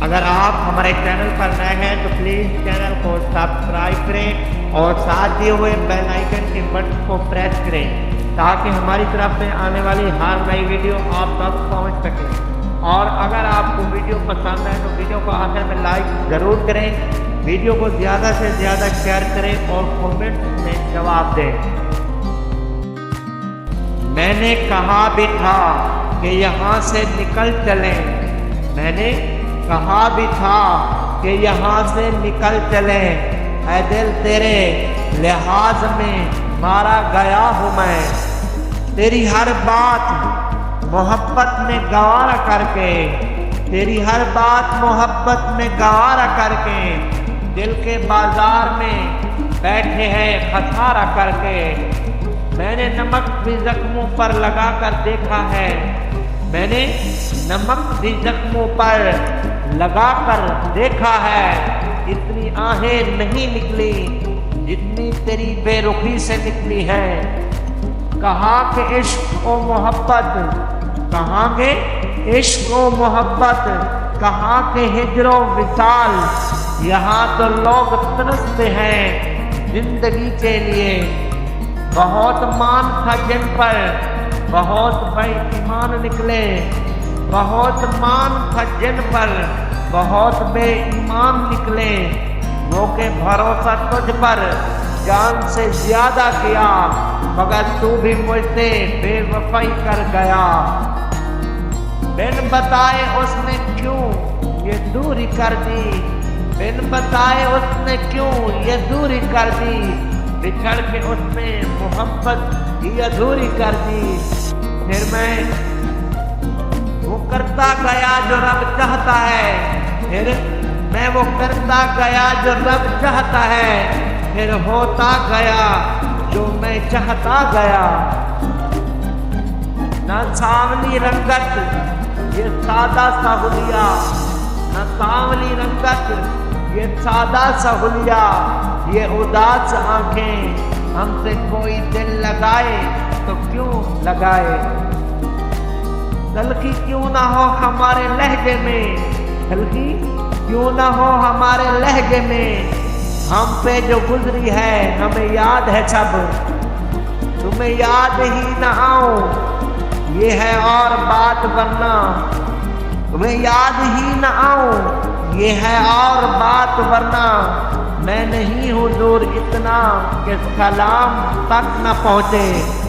अगर आप हमारे चैनल पर नए हैं तो प्लीज़ चैनल को सब्सक्राइब करें और साथ दिए हुए बेल आइकन के बटन को प्रेस करें ताकि हमारी तरफ से आने वाली हर नई वीडियो आप तक पहुंच सके। और अगर आपको वीडियो पसंद है तो वीडियो को आखिर में लाइक ज़रूर करें, वीडियो को ज़्यादा से ज़्यादा शेयर करें और कमेंट में जवाब दें। मैंने कहा भी था कि यहाँ से निकल चलें, मैंने कहा भी था कि यहाँ से निकल चलें, ऐ दिल तेरे लिहाज में मारा गया हूँ मैं, तेरी हर बात मोहब्बत में गवारा करके, तेरी हर बात मोहब्बत में गवारा करके, दिल के बाजार में बैठे हैं खसारा करके। मैंने नमक भी जख्मों पर लगा कर देखा है, मैंने नमक भी जख्मों पर लगा कर देखा है, इतनी आहें नहीं निकली जितनी तेरी बेरुखी से निकली है। कहा कि इश्क ओ मोहब्बत, कहा के इश्क ओ मोहब्बत, कहा के हिजरो विसाल, यहाँ तो लोग तरसते हैं जिंदगी के लिए। बहुत मान था जिन पर बहुत बेईमान निकले, बहुत मान था जिन पर बहुत बेईमान निकले। वो के भरोसा तुझ पर जान से ज्यादा किया, मगर तू भी मुझसे बेवफाई कर गया। बिन बताए उसने क्यों ये दूरी कर दी, बिन बताए उसने क्यों ये दूरी कर दी, बिछड़ के उसने मोहब्बत ही अधूरी कर दी। फिर मैं वो करता गया जो रब चाहता है, फिर मैं वो करता गया जो रब चाहता है, फिर होता गया जो मैं चाहता गया। न सांवली रंगत ये सादा सा हुलिया, न सांवली रंगत ये सादा सा हुलिया, ये उदास आंखें हमसे कोई दिल लगाए तो क्यों लगाए। तलखी क्यों ना हो हमारे लहजे में, तलखी क्यों ना हो हमारे लहजे में, हम पे जो गुजरी है हमें याद है सब, तुम्हें याद ही ना आओ ये है और बात, वरना तुम्हें याद ही ना आओ ये है और बात, वरना मैं नहीं हूँ दूर इतना कि सलाम तक न पहुँचे।